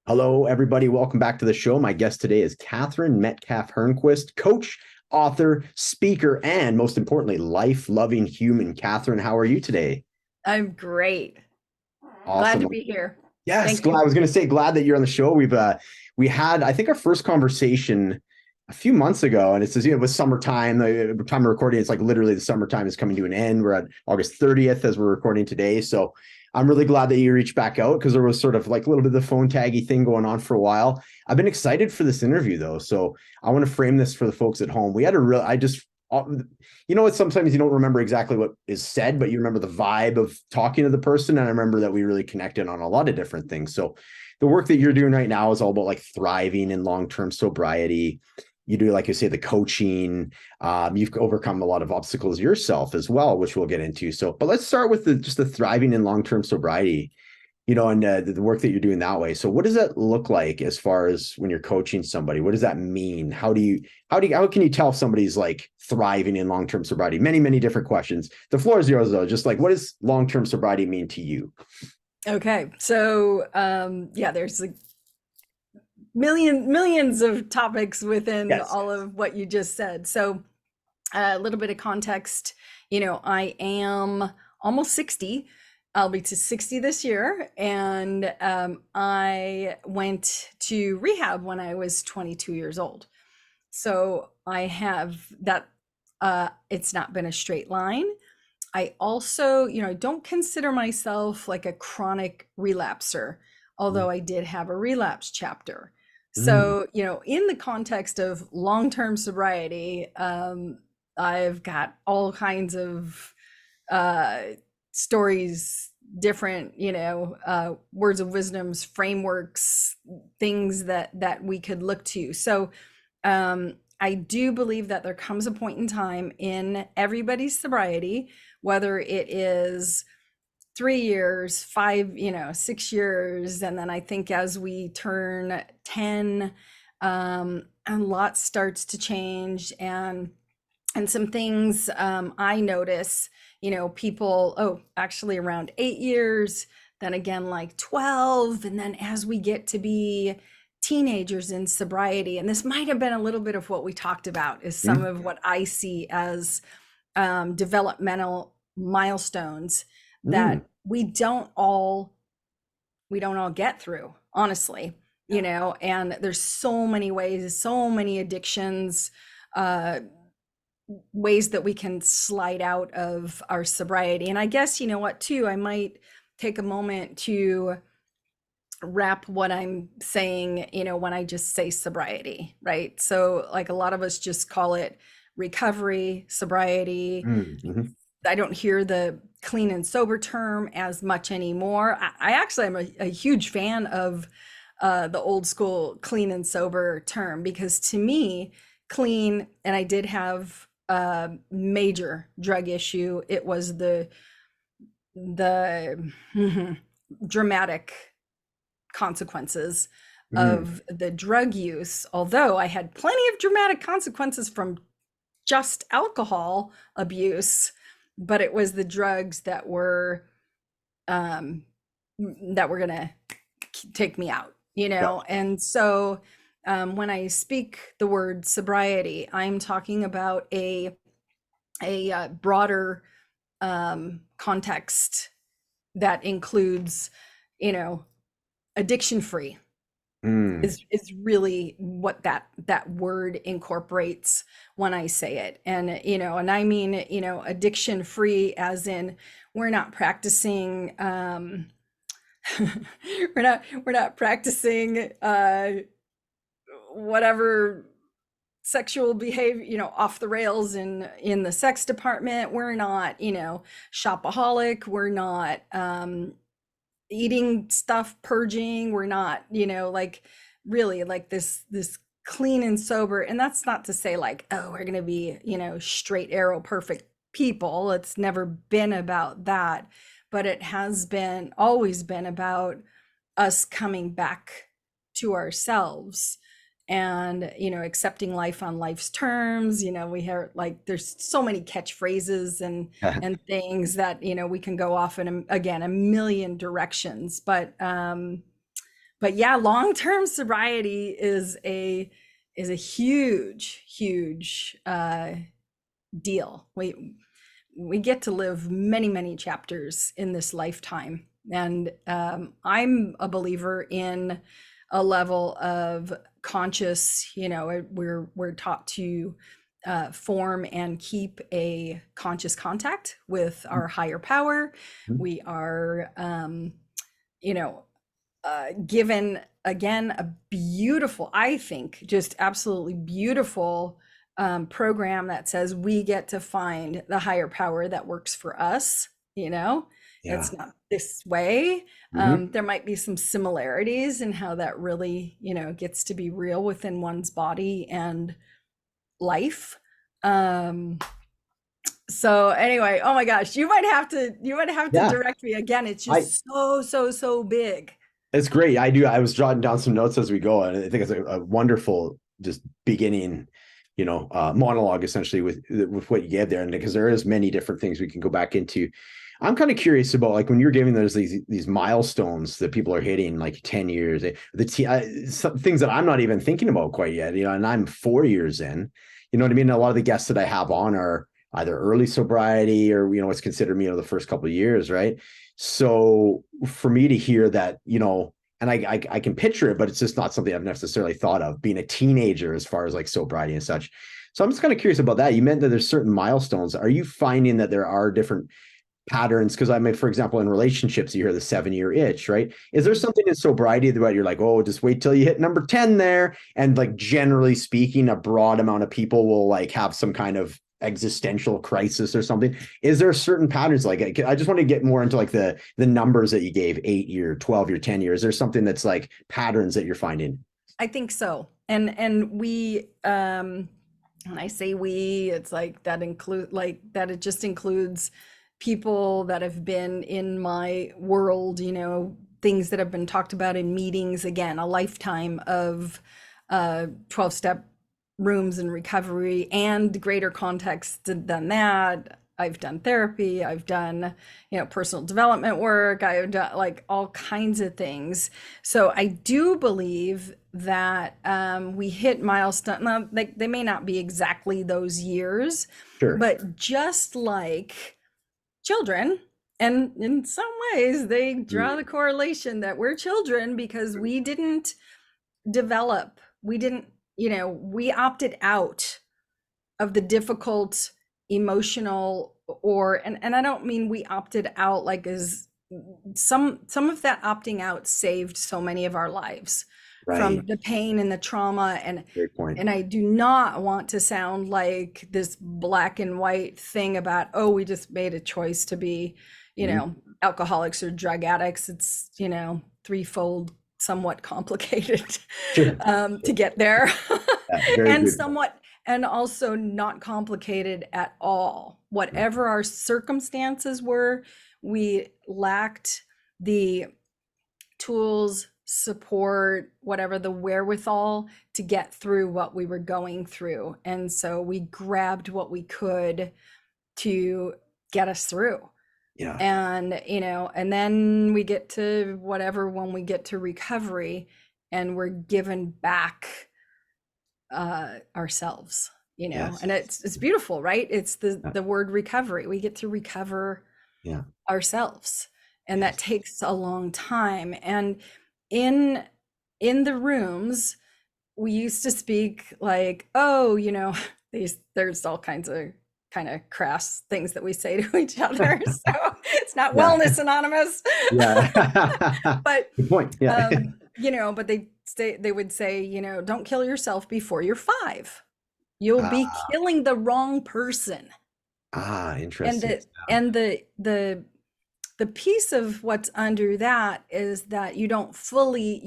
Hello, everybody. Welcome back to the show. My guest today is Kathryn Metcalf-Hernquist, coach, author, speaker, and most importantly, life-loving human. Kathryn, how are you today? I'm great. Glad to Awesome. be here. Yes, Thank glad. you. I was going to say glad that you're on the show. We had I think our first conversation a few months ago, and it says it was summertime. The time of recording, it's like literally the summertime is coming to an end. We're at August 30th as we're recording today, so I'm really glad that you reached back out because there was sort of like a little bit of the phone taggy thing going on for a while. I've been excited for this interview though, so I want to frame this for the folks at home. We had a real, I just you know what, sometimes you don't remember exactly what is said, but you remember the vibe of talking to the person. And I remember that we really connected on a lot of different things. So the work that you're doing right now is all about like thriving in long-term sobriety. You do, like you say, the coaching. You've overcome a lot of obstacles yourself as well, which we'll get into. So, but let's start with just the thriving in long-term sobriety, and the work that you're doing that way. So what does that look like as far as when you're coaching somebody? What does that mean? How can you tell if somebody's like thriving in long-term sobriety? Many, many different questions. The floor is yours though. Just like, what does long-term sobriety mean to you? Okay. So, yeah, there's like millions of topics within Yes. all of what you just said. So, a little bit of context, I am almost 60. I'll be to 60 this year. And I went to rehab when I was 22 years old. So I have that, it's not been a straight line. I also, I don't consider myself like a chronic relapser, although I did have a relapse chapter. Mm, So, in the context of long-term sobriety, I've got all kinds of uh, stories, different, words of wisdoms, frameworks, things that we could look to. So, I do believe that there comes a point in time in everybody's sobriety, whether it is 3 years, five, 6 years, and then I think as we turn 10, a lot starts to change, and some things I notice, people, oh, actually around 8 years, then again like 12, and then as we get to be teenagers in sobriety, and this might have been a little bit of what we talked about, is some mm, of what I see as developmental milestones mm. that we don't all get through, honestly, and there's so many ways, so many addictions, uh ways that we can slide out of our sobriety. And I guess, you know what, too, I might take a moment to wrap what I'm saying, when I just say sobriety, right? So, like, a lot of us just call it recovery, sobriety. Mm, mhm. I don't hear the clean and sober term as much anymore. I actually am a huge fan of the old school clean and sober term, because to me, clean, and I did have a major drug issue. It was the dramatic consequences Mm. of the drug use, although I had plenty of dramatic consequences from just alcohol abuse, but it was the drugs um that were gonna take me out, Yeah. and so when I speak the word sobriety, I'm talking about a broader context that includes, you know addiction free Mm. is really what that word incorporates when I say it. And and I mean, addiction free as in we're not practicing we're not practicing whatever sexual behavior, off the rails in the sex department. We're not, shopaholic. We're not eating stuff, purging. We're not, like, really like this clean and sober. And that's not to say like, oh, we're gonna be, straight arrow perfect people. It's never been about that, but it has been always been about us coming back to ourselves, and accepting life on life's terms. We hear, like, there's so many catchphrases and things that we can go off in again a million directions, but but yeah, long-term sobriety is a huge deal. We get to live many chapters in this lifetime, and I'm a believer in a level of conscious. We're taught to form and keep a conscious contact with our higher power. Mhm. We are, you know, given again a beautiful, I think, just absolutely beautiful program that says we get to find the higher power that works for us. Yeah. It's not this way. Mhm. There might be some similarities in how that really, gets to be real within one's body and life. Um, so anyway, oh my gosh, you might have to Yeah. direct me again. It's I just so big. It's great. I was jotting down some notes as we go, and I think it's a wonderful just beginning, monologue essentially with what you gave there, and because there is many different things we can go back into. I'm kind of curious about like when you're giving these milestones that people are hitting, like 10 years, some things that I'm not even thinking about quite yet, and I'm 4 years in. You know what I mean? A lot of the guests that I have on are either early sobriety or what's considered the first couple of years, right? So for me to hear that, and I can picture it, but it's just not something I've necessarily thought of being a teenager as far as like sobriety and such. So I'm just kind of curious about that. You meant that there's certain milestones. Are you finding that there are different patterns? Because I mean, for example, in relationships, you hear the 7-year itch, right? Is there something in sobriety that you're like, oh, just wait till you hit number 10 there? And like generally speaking, a broad amount of people will like have some kind of existential crisis or something. Is there certain patterns? Like I just want to get more into like the numbers that you gave, 8-year, 12-year, 10 years. Is there something that's like patterns that you're finding? I think so. And we when I say we, it's like that it just includes people that have been in my world, things that have been talked about in meetings, again, a lifetime of 12-step rooms in recovery and greater context than that. I've done therapy, I've done, personal development work, I've done like all kinds of things. So I do believe that we hit milestone. Now, they may not be exactly those years, Sure. but just like children, and in some ways they draw the correlation that we're children because we didn't develop. We didn't, we opted out of the difficult emotional, or and I don't mean we opted out like as some of that opting out saved so many of our lives from Right. the pain and the trauma, Great point. and I do not want to sound like this black and white thing about, oh, we just made a choice to be, Mhm. alcoholics or drug addicts. It's, threefold somewhat complicated Sure. to get there. Yeah, very And good. somewhat, and also not complicated at all. Whatever our circumstances were, we lacked the tools, support, whatever, the wherewithal to get through what we were going through. And so we grabbed what we could to get us through. Yeah. And, and then we get to whatever, when we get to recovery and we're given back ourselves, Yes. and it's beautiful, right? It's Yeah. the word recovery. We get to recover Yeah. ourselves, and that Yes. takes a long time. And in the rooms we used to speak like, oh, there's all kinds of kind of crass things that we say to each other, so it's not Yeah. Wellness Anonymous. Yeah. But Good point. Yeah. but they would say, don't kill yourself before you're 5. You'll be Ah, killing the wrong person. And interesting. the piece of what's under that is that you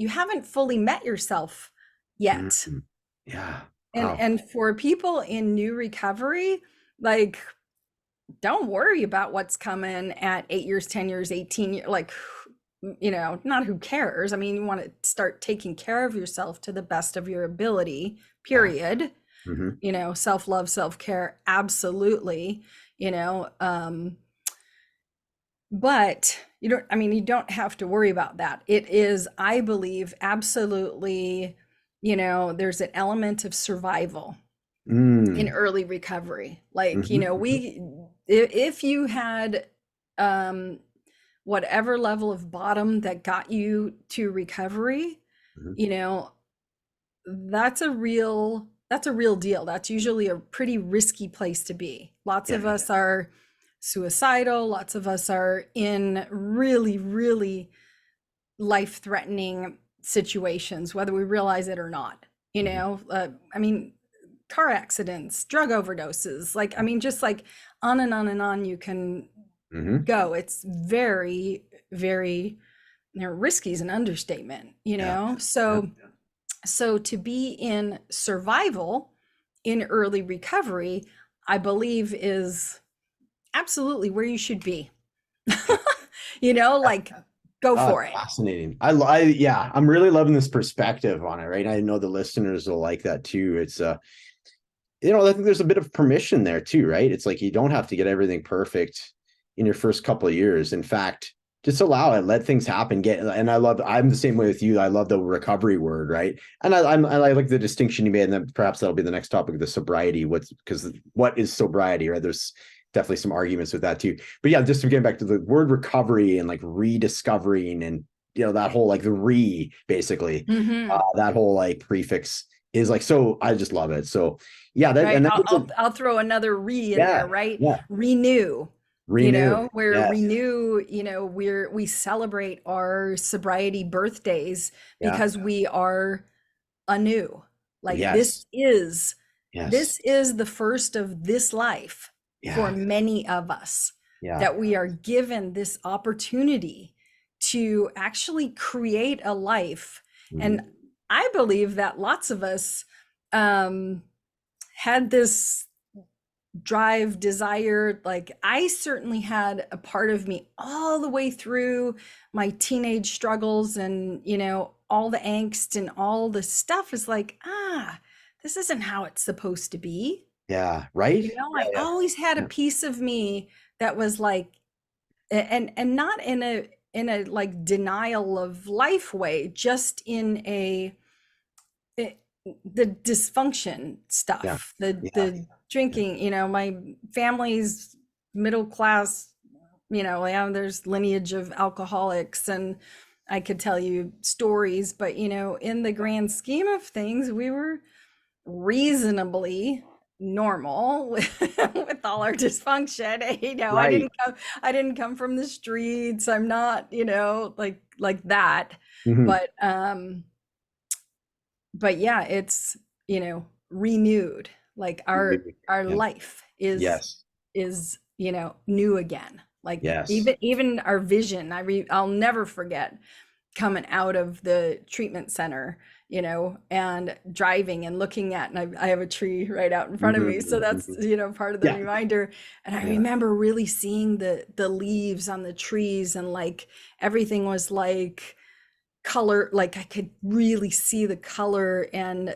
haven't fully met yourself yet. Mhm. Yeah. And Wow. for people in new recovery, like, don't worry about what's coming at 8 years, 10 years, 18 years, like, not who cares. I mean, you want to start taking care of yourself to the best of your ability, Yeah. period. Mhm. Self-love, self-care, absolutely. But you don't have to worry about that. It is, I believe, absolutely, there's an element of survival in Mm. early recovery. Like, Mhm. if you had um whatever level of bottom that got you to recovery, Mhm. you know, that's a real deal. That's usually a pretty risky place to be. Lots Yeah. of us are suicidal, lots of us are in really, really life-threatening situations, whether we realize it or not. Mhm. I mean, car accidents, drug overdoses, like, I mean, just like on and on and on you can Mhm. go. It's very, very, risky is an understatement, Yeah. Yeah. so to be in survival in early recovery, I believe is absolutely where you should be. Yeah. Like, go for it. Fascinating. Yeah, I'm really loving this perspective on it, right? I know the listeners will like that too. It's I think there's a bit of permission there too, right? It's like you don't have to get everything perfect in your first couple of years. In fact, just allow it, let things happen. I'm the same way with you. I love the recovery word, right? And I like the distinction you made, and then perhaps that'll be the next topic, the sobriety. Because what is sobriety, right? There's definitely some arguments with that too. But yeah, just to get back to the word recovery and like rediscovering and that whole like the basically Hmm. that whole like prefix is like, so I just love it. So yeah, that Right. and that I'll, was I'll I'll throw another in there, yeah, right? yeah. Renew. Renew. Where Yes. renew, we celebrate our sobriety birthdays Yeah. because we are anew. Like, Yes. Yes. this is the first of this life for Yeah. many of us, Yeah. that we are given this opportunity to actually create a life. And Mhm. I believe that lots of us um had this drive, desire. Like, I certainly had a part of me all the way through my teenage struggles, and all the angst and all the stuff is like, this isn't how it's supposed to be. Yeah. Right. I Yeah. Yeah. always had a Yeah. piece of me that was like, and not in a like denial of life way, just in it, the dysfunction Yeah. stuff, the Yeah. the drinking. My family's middle class. Yeah, there's lineage of alcoholics, and I could tell you stories, but in the grand scheme of things, we were reasonably normal with all our dysfunction. Right. I didn't come from the streets. I'm not, like that. Mhm. But yeah, it's renewed. Like, our Yeah. life is Yes. new again. Like, Yes. even our vision. I'll never forget coming out of the treatment center, and driving and looking at, and I have a tree right out in front of me, so Mhm. that's Mhm. part of the Yeah. reminder. And I Yeah. remember really seeing the leaves on the trees, and like everything was like color. Like, I could really see the color, and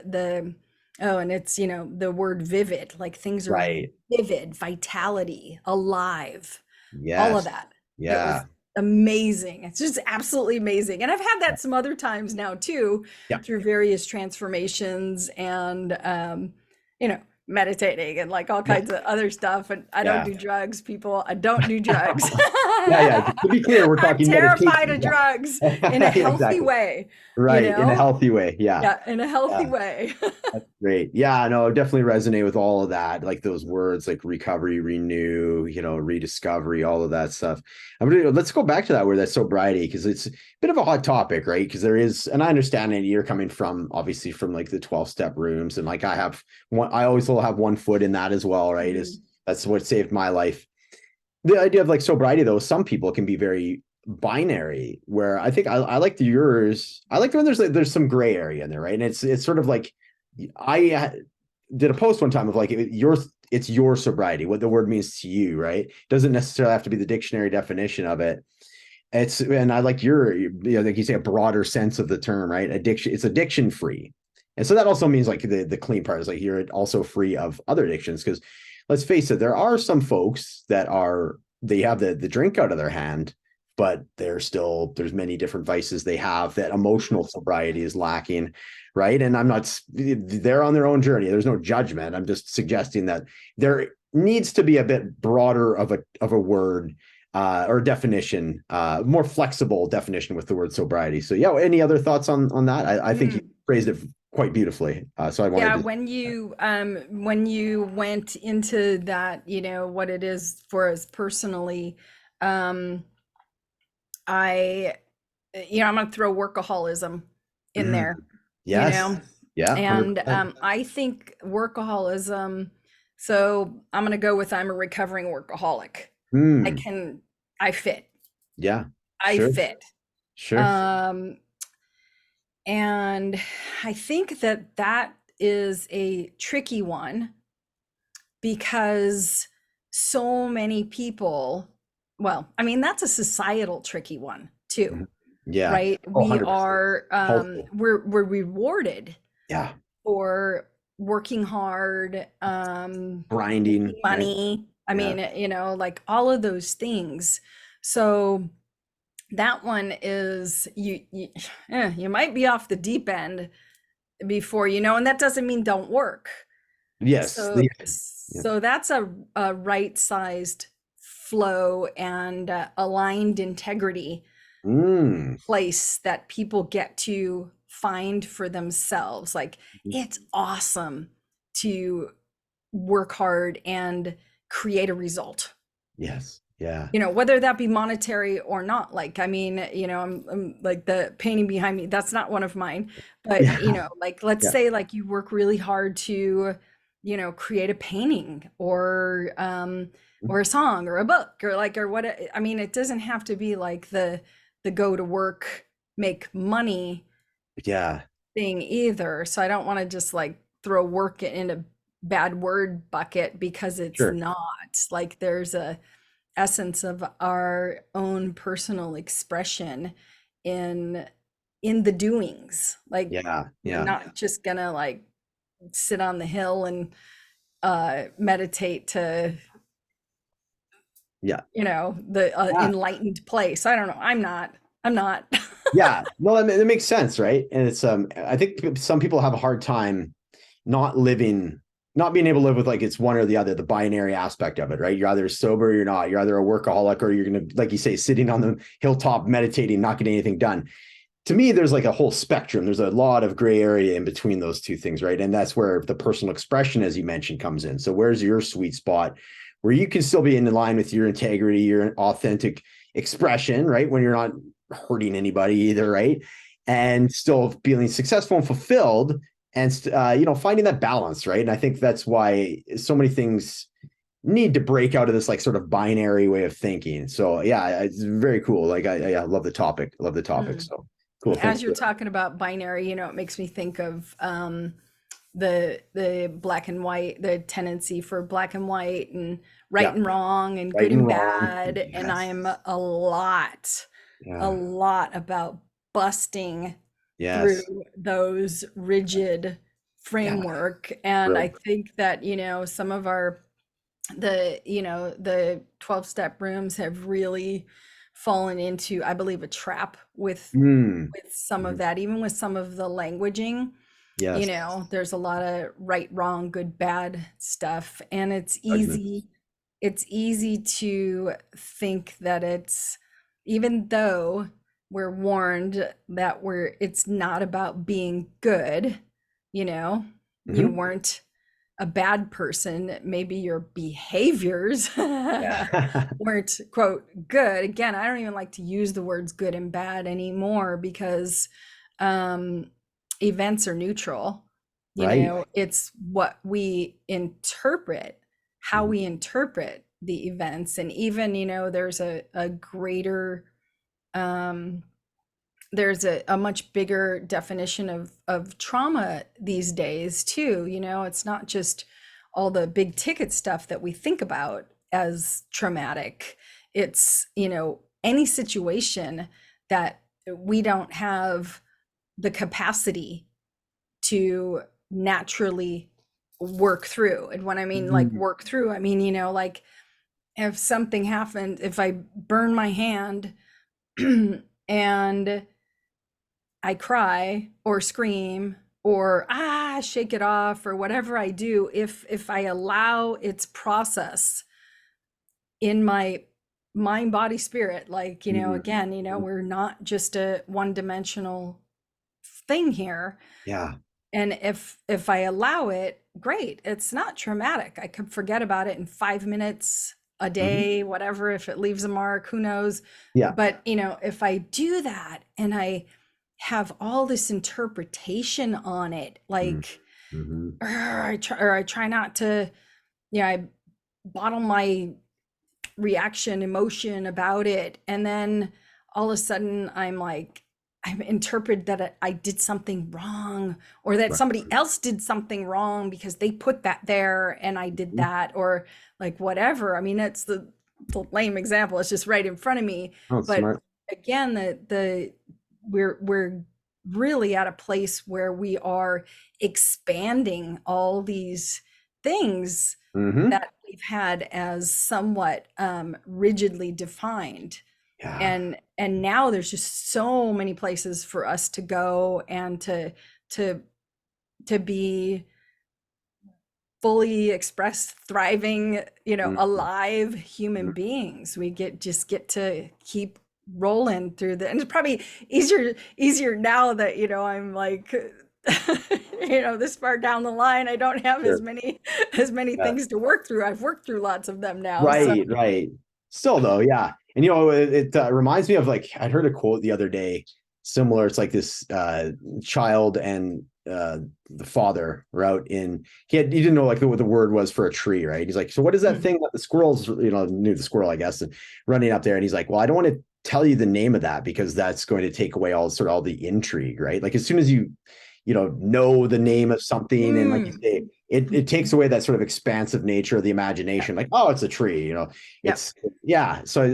it's the word vivid. Like, things are Right. vivid, vitality, alive, all of Yes. that. It was Yeah. amazing. It's just absolutely amazing. And I've had that some other times now too, Yeah. through various transformations, and meditating, and like all Yeah. kinds of other stuff. And I don't Yeah. do drugs, people. I don't do drugs. Yeah. Yeah. To be clear, we're I'm talking terrified meditation. of Yeah. drugs in a Yeah. healthy Exactly. way, you Right. In a know? healthy way. Yeah. Yeah, in a healthy Yeah. way. That's great. Yeah, no, definitely resonate with all of that. Like those words like recovery, renew, rediscovery, all of that stuff. Let's go back to that word, that sobriety, because it's a bit of a hot topic, right? Because there is, and I understand that you're coming from obviously from like the 12-step rooms. And like I always will have one foot in that as well, right? Mhm. That's what saved my life. The idea of like sobriety, though, some people can be very binary, where I think I like yours. I like when there's some gray area in there, right? And it's sort of like I did a post one time of like it's your sobriety, what the word means to you, right? Doesn't necessarily have to be the dictionary definition of it. And I like like you say, a broader sense of the term, right? It's addiction free. And so that also means like the clean part is like you're also free of other addictions. Because let's face it, there are some folks that they have the drink out of their hand, but there's many different vices they have that emotional sobriety is lacking, right? And they're on their own journey. There's no judgment. I'm just suggesting that there needs to be a bit broader of a word or definition, more flexible definition with the word sobriety. So yeah, any other thoughts on that? I think you phrased it quite beautifully. So I wanted Yeah, to. when you went into that, what it is for us personally, um, I, I'm gonna throw workaholism in there, you Yes. know, Yeah. and 100%. I think workaholism. So I'm gonna go with I'm a recovering workaholic. I Hmm. can, I fit, Yeah. I Sure. fit. Sure. Um, and I think that that is a tricky one because so many people, well, I mean, that's a societal tricky one too, Mhm. Yeah. right? Oh, We 100%. are Cultural. we're rewarded Yeah. for working hard, Grinding, making right? money. I Yeah. mean, like all of those things. So that one is you might be off the deep end before you know, and that doesn't mean don't work. Yes. So Yeah. so that's a right-sized flow and aligned integrity Mm. place that people get to find for themselves. Like it's awesome to work hard and create a result. Yes. Yeah. Whether that be monetary or not. Like, I mean, I'm like the painting behind me, that's not one of mine. But, Yeah. like, let's Yeah. say like you work really hard to, create a painting or a song or a book or like, or what, I mean, it doesn't have to be like the go to work, make money Yeah. thing either. So I don't want to just like throw work in a bad word bucket because it's Sure. not. Like there's a essence of our own personal expression in the doings. Like Yeah. we're Yeah. not just gonna like sit on the hill and meditate to Yeah. the Yeah. enlightened place. I don't know. I'm not. Yeah. No, that makes sense, right? And it's I think some people have a hard time not living, not being able to live with like it's one or the other, the binary aspect of it, right? You're either sober or you're not. You're either a workaholic or you're gonna, like you say, sitting on the hilltop meditating, not getting anything done. To me, there's like a whole spectrum. There's a lot of gray area in between those two things, right? And that's where the personal expression, as you mentioned, comes in. So where's your sweet spot where you can still be in line with your integrity, your authentic expression, right? When you're not hurting anybody either, right? And still feeling successful and fulfilled and, finding that balance, right? And I think that's why so many things need to break out of this like sort of binary way of thinking. So yeah, it's very cool. Like I love the topic. Love the topic. Mm. So cool. Thanks As you're for that. talking about binary, it makes me think of the black and white, the tendency for black and white and right Yeah. and wrong and Right good and and wrong. bad. And Yes. I'm a Yeah. lot about busting through Yes. those rigid Yeah. framework. And I Brilliant. think that, some of the 12-step rooms have really fallen into, I believe, a trap Mm. with some of Mhm. that, even with some of the languaging. Yes. There's a lot of right, wrong, good, bad stuff, and Judgments. it's easy to think that even though we're warned that it's not about being good, you know, you Mhm. weren't a bad person, maybe your behaviors Yeah. weren't quote good. Again, I don't even like to use the words good and bad anymore because um events are neutral. Right. It's what we interpret, how Mhm. we interpret the events. And even, there's a greater um there's a much bigger definition of trauma these days too. It's not just all the big ticket stuff that we think about as traumatic. It's, any situation that we don't have the capacity to naturally work through. And when I mean like Mhm. work through, I mean, like if something happened, if I burn my hand and I cry or scream or shake it off or whatever I do, if I allow its process in my mind, body, spirit, like, Mm, again, we're not just a one-dimensional thing here. yeah. And if I allow it, great. It's not traumatic. I could forget about it in 5 minutes, a Mhm. day, whatever. If it leaves a mark, who knows? Yeah. But if I do that and I have all this interpretation on it, Mm, like, mhm. I try not to, I bottle my reaction, emotion about it, and then all of a sudden I'm like, I'm interpreted that I did something wrong, or that Right. somebody else did something wrong because they put that there and I did Mhm. that, or like whatever. I mean, it's the lame example. It's just right in front of me. Oh, it's But smart. again, the we're really at a place where we are expanding all these things Hmm. that we've had as somewhat rigidly defined, Yeah. and now there's just so many places for us to go and to to be fully expressed, thriving, Mhm. alive human Mhm. beings. We get to keep rolling through and it's probably easier now that I'm like this far down the line. I don't have Sure. as many Yeah. things to work through. I've worked through lots of them now, so Right, right. Still though, yeah. And it reminds me of, like, I'd heard a quote the other day similar. It's like this child and the father were out in he didn't know like what the word was for a tree, right? He's like, so what is that mm, thing that the squirrels, knew the squirrel, I guess, and running up there, and he's like, well, I don't want to tell you the name of that because that's going to take away all the intrigue, right? Like as soon as know the name of something, and like you mm, say, it takes away that sort of expansive nature of the yeah, imagination. Like, oh, it's a tree, yeah. it's yeah. So I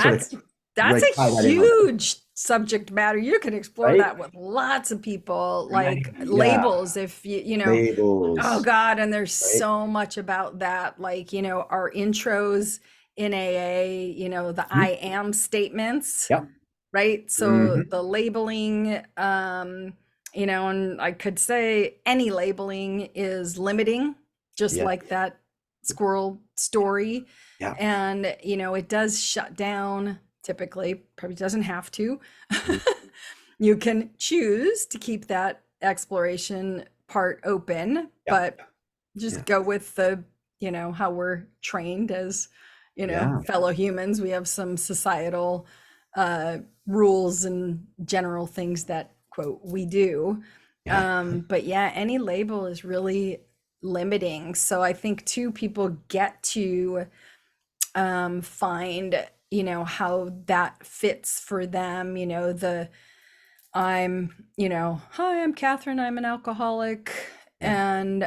sort of That's right a tie that in on that, huge subject matter. You can explore right? that with lots of people, Right. like Yeah. labels. If oh Labels, God, and there's right? so much about that. Like, our intros in AA, the Mhm. I am statements, Yep. right? So Hmm. the labeling, and I could say any labeling is limiting, just Yeah. like that squirrel story. Yeah. And, it does shut down typically, probably doesn't have to. Mhm. You can choose to keep that exploration part open, Yeah. but just Yeah. go with how we're trained as, Yeah. fellow humans. We have some societal rules and general things that, quote, we do. Yeah. But yeah, any label is really limiting. So I think too, people get to find, how that fits for them. Hi, I'm Catherine, I'm an alcoholic. Yeah. And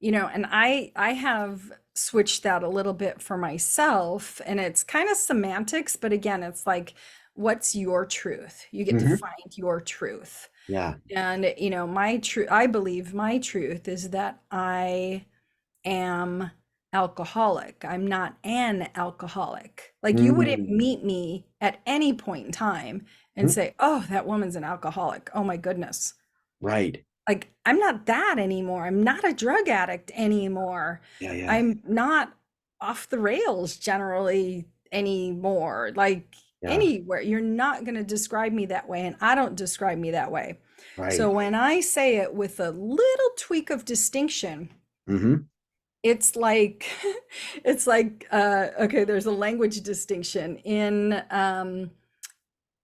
and I have switched that a little bit for myself, and it's kind of semantics, but again, it's like, what's your truth? You get to Hmm. find your truth. Yeah. And my truth, I believe my truth is that I am alcoholic. I'm not an alcoholic. Like, you wouldn't Mm. meet me at any point in time and Mhm. say, "Oh, that woman's an alcoholic. Oh my goodness." Right. Like, I'm not that anymore. I'm not a drug addict anymore. Yeah. Yeah. I'm not off the rails generally anymore. Like, Yeah. anywhere. You're not going to describe me that way, and I don't describe me that way. So Right. when I say it with a little tweak of distinction, Hmm. it's like it's like okay, there's a language distinction in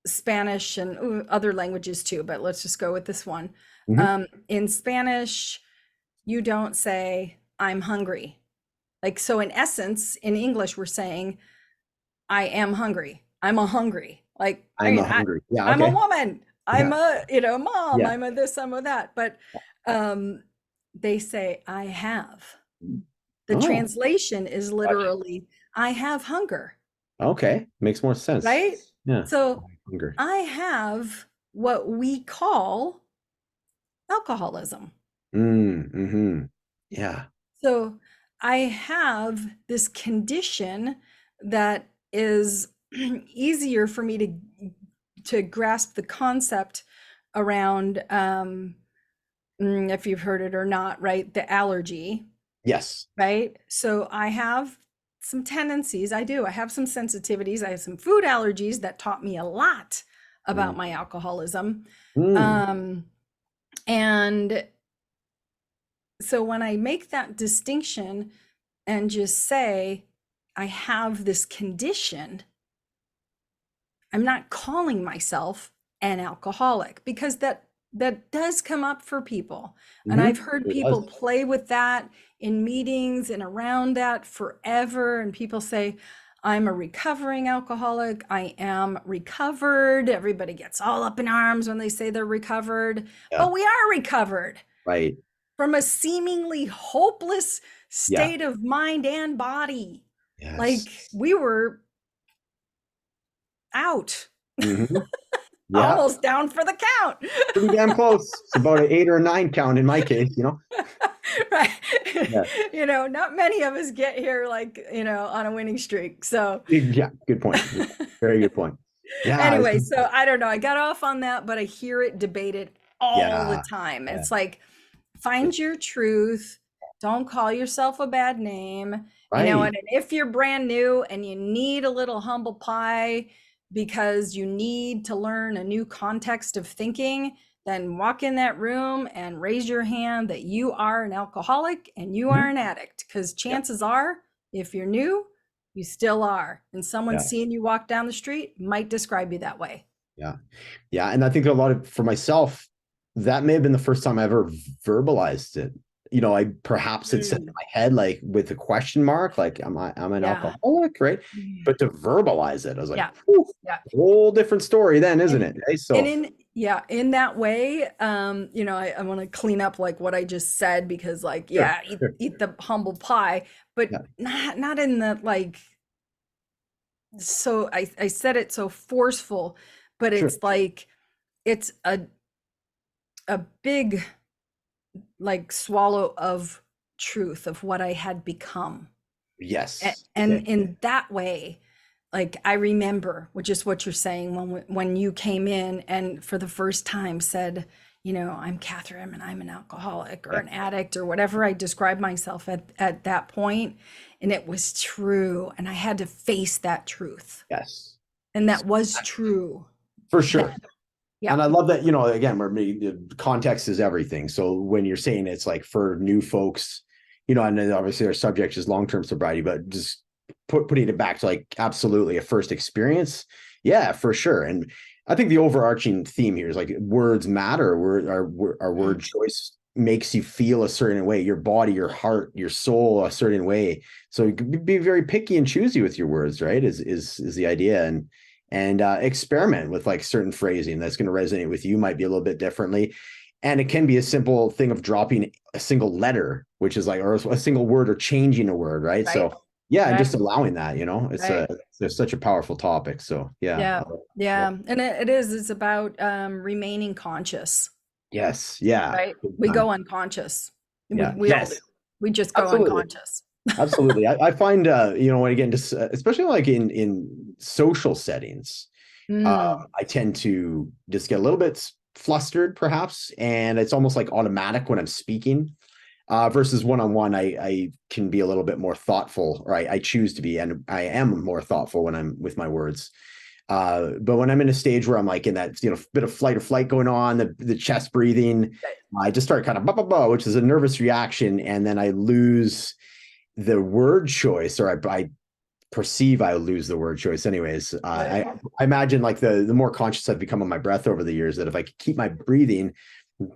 Spanish and other languages too, but let's just go with this one. Hmm. In Spanish, you don't say I'm hungry. Like, so in essence, in English, we're saying I am hungry. I'm a hungry. Like, I I'm mean, a hungry. Yeah. I'm a Okay. woman. I'm Yeah. a, mom. Yeah. I'm a this, I'm a that. But um, they say I have. The Oh, translation is gotcha. literally, I have hunger, Okay. Makes more sense. right? Yeah. So Hunger. I have what we call alcoholism. Mm-hmm. Yeah. So I have this condition that is easier for me to grasp the concept around, if you've heard it or not, right? The allergy, Yes. right? So I have some tendencies. I have some sensitivities. I have some food allergies that taught me a lot about Mm. my alcoholism. Mm. And so when I make that distinction and just say, I have this condition, I'm not calling myself an alcoholic, because that does come up for people. And I've heard It people does. play with that in meetings and around that forever. And people say, I'm a recovering alcoholic. I am recovered. Everybody gets all up in arms when they say they're recovered, Yeah. but we are recovered Right. from a seemingly hopeless Yeah. state of mind and body. Yes. Like, we were out, Hmm. Yeah. almost down for the count. Pretty damn close. It's about an 8 or a 9 count in my case, you know? Right. Yeah. Not many of us get here like, on a winning streak. So Yeah. Good point. Very good point. Yeah. anyway, so I don't know. I got off on that, but I hear it debated all the Yeah. time. Yeah. It's like, find your truth. Don't call yourself a bad name. Right. And if you're brand new and you need a little humble pie because you need to learn a new context of thinking, then walk in that room and raise your hand that you are an alcoholic and you are Mhm. an addict. Because Yeah. chances are, if you're new, you still are. And someone Yeah. seeing you walk down the street might describe you that way. Yeah. Yeah. And I think for myself, that may have been the first time I ever verbalized it. Perhaps it said in my head, like with a question mark, like, I'm an Yeah. alcoholic, right? But to verbalize it, I was like, Yeah. whew, Yeah. whole different story then, isn't it? Hey, And so in that way, I want to clean up like what I just said, because like, sure, yeah, sure. eat the humble pie, but Yeah, not in the like, so I said it so forceful, but sure. it's like, it's a big like swallow of truth of what I had become. Yes. And Okay. in that way, like, I remember, which is what you're saying, when you came in and for the first time said, I'm Kathryn and I'm an alcoholic or Yeah. an addict or whatever I described myself at that point, and it was true, and I had to face that truth, Yes. and that was true. For sure. Yeah. And I love that, again, the context is everything. So when you're saying it's like for new folks, and then obviously our subject is long-term sobriety, but just putting it back to like absolutely a first experience. Yeah, for sure. And I think the overarching theme here is like words matter. Our word choice makes you feel a certain way, your body, your heart, your soul, a certain way. So you can be very picky and choosy with your words, right? Is the idea. And experiment with like certain phrasing that's going to resonate with you, might be a little bit differently. And it can be a simple thing of dropping a single letter, which is like, or a single word, or changing a word, right? Right. So yeah, and Right. just allowing that, Right. it's such a powerful topic. So yeah. Yeah. And it's about remaining conscious, Yes. Yeah. right? We go unconscious. Yeah. We all do. Yes. We just go Absolutely. unconscious. Absolutely. I find, when again, just especially like in social settings, I tend to just get a little bit flustered, perhaps, and it's almost like automatic when I'm speaking. Versus one-on-one, I can be a little bit more thoughtful, or I choose to be, and I am more thoughtful when I'm with my words. But when I'm in a stage where I'm like in that, bit of flight or flight going on, the chest breathing, I just start kind of which is a nervous reaction, and then I lose the word choice, or I perceive I lose the word choice anyways. I imagine like the more conscious I've become of my breath over the years, that if I could keep my breathing,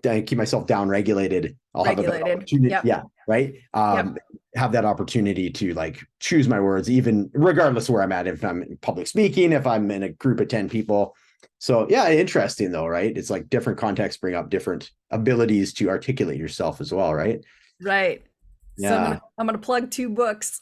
keep myself down regulated, I'll have a better opportunity. Yep. Yeah. Right. Have that opportunity to like choose my words, even regardless of where I'm at, if I'm in public speaking, if I'm in a group of 10 people. So yeah, interesting though, right? It's like different contexts bring up different abilities to articulate yourself as well, right? Right. Yeah. So I'm gonna plug 2 books.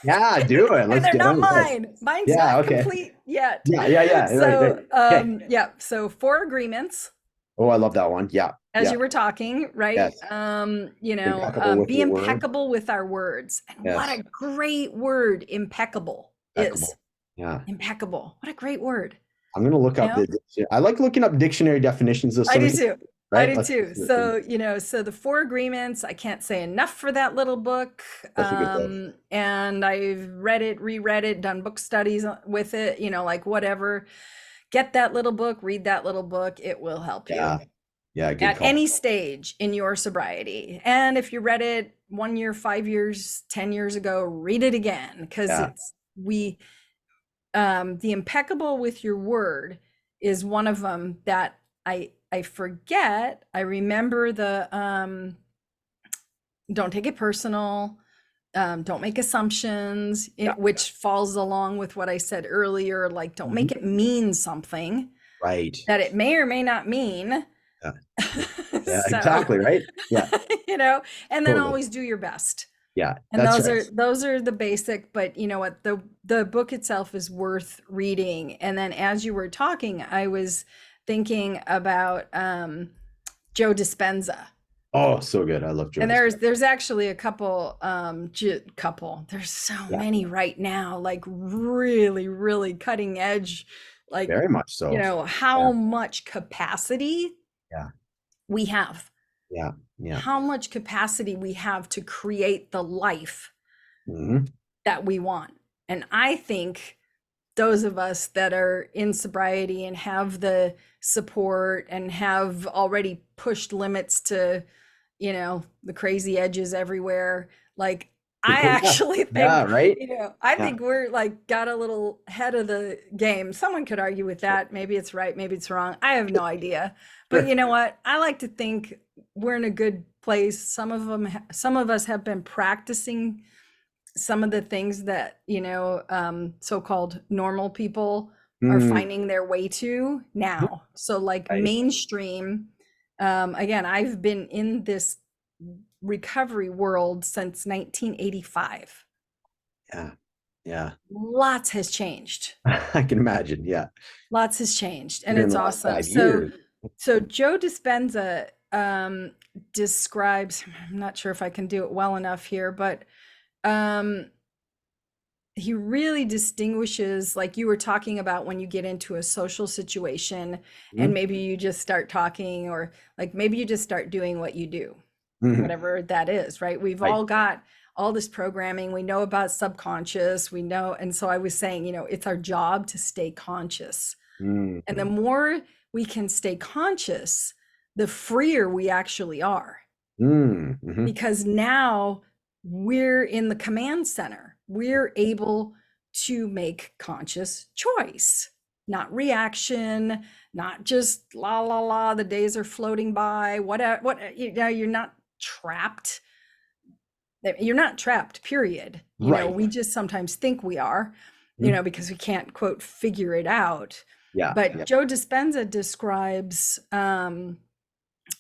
Yeah, do it. Let's They're get not on with it. mine. Mine's Yeah, not okay. complete yet. Yeah. So Right. Okay. yeah. So 4 agreements, Oh, I love that one. Yeah. as Yeah. you were talking, right? Yes. Impeccable with Be your word. impeccable with our words. And what Yes. a great word impeccable is. Impeccable. Yeah. Impeccable. What a great word. I'm going to look You up know? the, I like looking up dictionary definitions of I some do of these, too. I right? do Let's too. So, so the Four Agreements, I can't say enough for that little book. such a good book. And I've read it, reread it, done book studies with it, like whatever. Get that little book, read that little book. It will help Yeah. you Yeah. Good at call. any stage in your sobriety. And if you read it 1 year, 5 years, 10 years ago, read it again, because Yeah. the impeccable with your word is one of them that I forget. I remember the don't take it personal, don't make assumptions, Yeah. which falls along with what I said earlier, like don't Mhm. make it mean something Right. that it may or may not mean. Yeah. Yeah. So, Exactly. Right. Yeah. and then Totally. always do your best. Yeah. And That's those right. are those are the basic, but you know what? The book itself is worth reading. And then as you were talking, I was thinking about Joe Dispenza. Oh, so good. I love Joe And Dispenza. there's actually a couple. There's so Yeah. many right now, like really, really cutting edge, like Very much so. Yeah. how much capacity Yeah. we have, Yeah. Yeah. how much capacity we have to create the life Hmm. that we want. And I think those of us that are in sobriety and have the support and have already pushed limits to, the crazy edges everywhere, like I Yeah. actually Yeah. think, Right. I Yeah. think we're like got a little ahead of the game. Someone could argue with Sure. that. Maybe it's right, maybe it's wrong. I have no idea. But Sure. you know what? I like to think we're in a good place. Some of us have been practicing some of the things that so-called normal people are Mm. finding their way to now. So like Right. mainstream, again, I've been in this recovery world since 1985. Yeah. Yeah. Lots has changed. I can imagine. Yeah. Lots has changed, and Even in it's the last awesome. 5 years. So Joe Dispenza describes, I'm not sure if I can do it well enough here, but um he really distinguishes, like you were talking about, when you get into a social situation and Mhm. maybe you just start talking, or like maybe you just start doing what you do, Mhm. whatever that is, right? We've Right. all got all this programming. We know about subconscious, we know. And so I was saying, it's our job to stay conscious. And the Mhm. more we can stay conscious, the freer we actually are, Mm. Mhm. because now we're in the command center. We're able to make conscious choice, not reaction, not just la la la, the days are floating by. You're not trapped. You're not trapped, period. Right. We just sometimes think we are, Mhm. because we can't, quote, figure it out. Yeah. But Yeah. Joe Dispenza describes,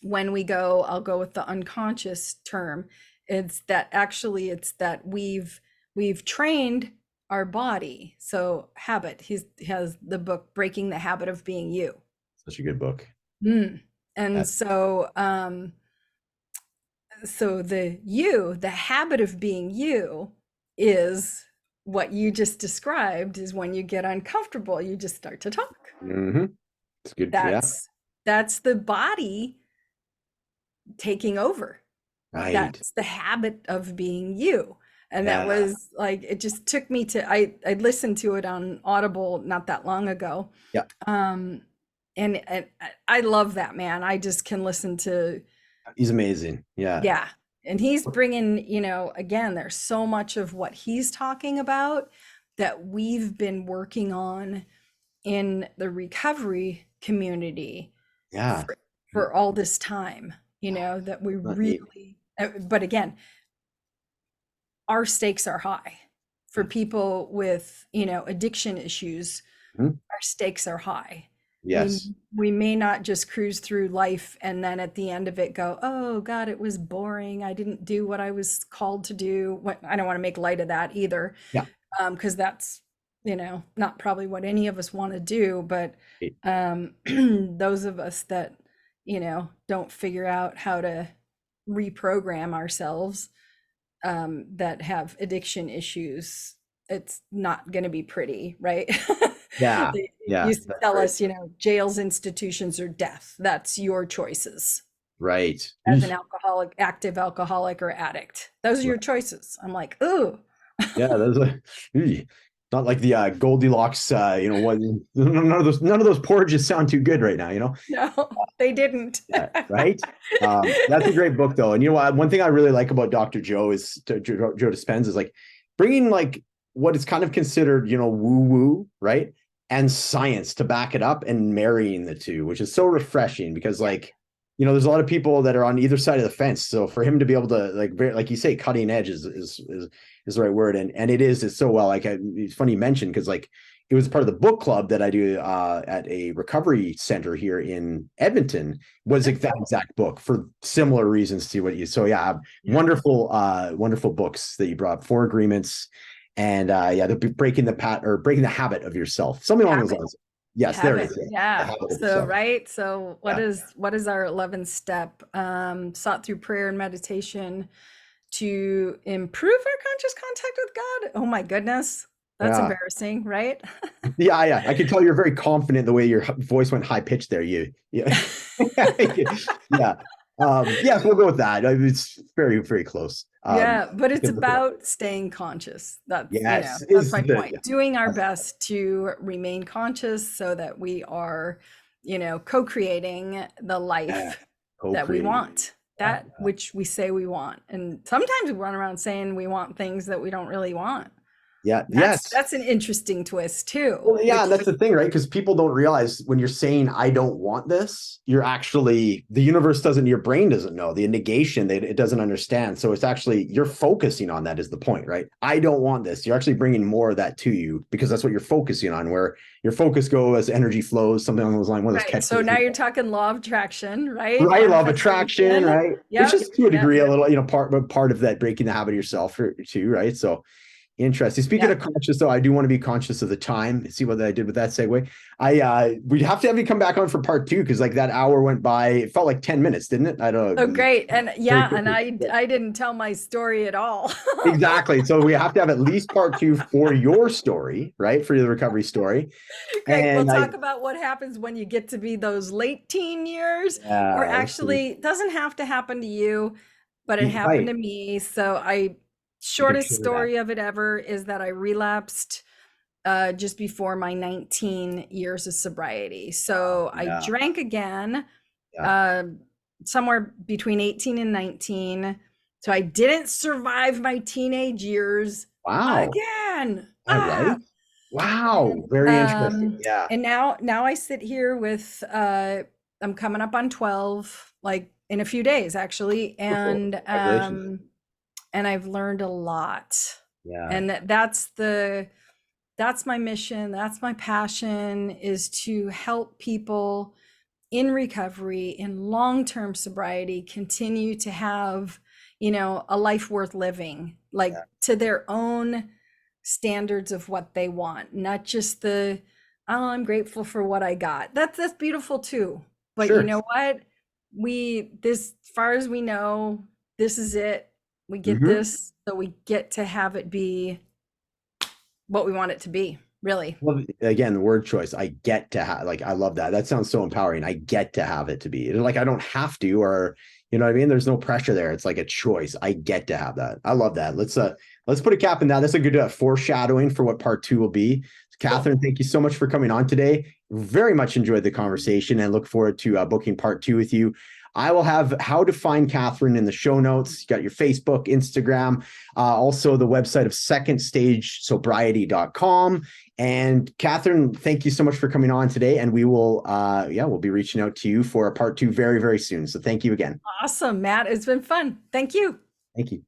when we go, I'll go with the unconscious term. It's that we've trained our body. So habit. He has the book Breaking the Habit of Being You. Such a good book. Mm. And Yeah. so the habit of being you is what you just described, is when you get uncomfortable, you just start to talk. Hmm. It's good. Yeah. That's the body taking over. Right. That's the habit of being you. And that Yeah. was like, it just took me to, I listened to it on Audible not that long ago. Yeah. Um, and I love that man. I just can listen to, He's amazing. Yeah. yeah. And he's bringing, again, there's so much of what he's talking about that we've been working on in the recovery community Yeah. for all this time, that we Not neat. really, but again, our stakes are high for people with, addiction issues. Mhm. Our stakes are high. we Yes. we may not just cruise through life and then at the end of it go, oh god, it was boring, I didn't do what I was called to do. I don't want to make light of that either, Yeah. because that's, not probably what any of us want to do. But It- those of us that, don't figure out how to reprogram ourselves, that have addiction issues, it's not going to be pretty, right? Yeah. They Yeah. used to That's tell great. us, jails, institutions, or death. That's your choices Right. as an Eesh. alcoholic, active alcoholic or addict. Those are your Right. choices. I'm like, ooh, Yeah. Those are not like the Goldilocks. What? None of those porridges sound too good right now. no, they didn't. Yeah, right. That's a great book, though. And you know what? One thing I really like about Dr. Joe Joe Dispenza is like bringing like what is kind of considered, woo woo, right? And science to back it up and marrying the two, which is so refreshing because like, there's a lot of people that are on either side of the fence. So for him to be able to like you say, cutting edge is the right word. And it's so well, like it's funny you mentioned because like it was part of the book club that I do at a recovery center here in Edmonton was That's that cool. exact book for similar reasons to what you. So yeah, Yeah. wonderful books that you brought. 4 Agreements, and the breaking the habit of yourself, something along those Habit. lines. Yes, there it Habit. is. Yeah. The Yeah. habit of So, yourself. right. So Yeah. what is our 11th step? Sought through prayer and meditation to improve our conscious contact with God. Oh my goodness. That's Yeah. embarrassing, right? Yeah, yeah. I can tell you're very confident the way your voice went high pitched there. Yeah. Yeah. Yeah, so we'll go with that. It's very, very close. Yeah, but You it's can look it up. about staying conscious. Yes, That's is my the point. Doing our yeah, best to remain conscious so that we are, co-creating the yeah, life that we co-creating. want, that which we say we want. And sometimes we run around saying we want things that we don't really want. Yeah, That's yes. that's an interesting twist too, Well, yeah, which and that's the thing, right? Because people don't realize when you're saying I don't want this, you're actually the universe doesn't, your brain doesn't know the negation that it doesn't understand. So it's actually you're focusing on that is the point, right? I don't want this. You're actually bringing more of that to you because that's what you're focusing on. Where your focus goes as energy flows, something along those lines. One of those right. So catchphrases, now you're talking law of attraction, right? right? Law of attraction, Manifestation. right? Which Yep. is to a Yep. degree a Yep. little, part of that breaking the habit of yourself too, right? So interesting. Speaking Yep. of conscious, though, I do want to be conscious of the time. See what I did with that segue. We'd have to have you come back on for part 2 because like that hour went by. It felt like 10 minutes, didn't it? I don't Oh, know. great. And Very yeah, and quickly. Yeah. I didn't tell my story at all. Exactly. So we have to have at least part 2 for your story, right? For the recovery story. Great. We'll And talk about what happens when you get to be those late teen years, or yeah, actually it doesn't have to happen to you, but it happened right. to me. So You can shortest share that. story of it ever is that I relapsed just before my 19 years of sobriety. So I Yeah. drank again Yeah. uh, somewhere between 18 and 19. So I didn't survive my teenage years Wow. again. All right. Wow. Very interesting. Yeah. And now I sit here with I'm coming up on 12, like in a few days actually, Wonderful. Congratulations. and I've learned a lot. Yeah. And that's my mission, that's my passion, is to help people in recovery, in long-term sobriety, continue to have, a life worth living, like to their own standards of what they want, not just oh, I'm grateful for what I got. That's beautiful too. But you Sure. know what? As far as we know, this is it. We get Mhm. this, so we get to have it be what we want it to be, really. Well, again, the word choice. I get to have, like, I love that. That sounds so empowering. I get to have it to be. Like, I don't have to, or you know what I mean? There's no pressure there. It's like a choice. I get to have that. I love that. Let's put a cap in that. That's a good foreshadowing for what part 2 will be. Kathryn, thank you so much for coming on today. Very much enjoyed the conversation and look forward to booking part 2 with you. I will have how to find Kathryn in the show notes. You got your Facebook, Instagram, also the website of secondstagesobriety.com. And Kathryn, thank you so much for coming on today. And we will, we'll be reaching out to you for a part 2 very, very soon. So thank you again. Awesome, Matt. It's been fun. Thank you. Thank you.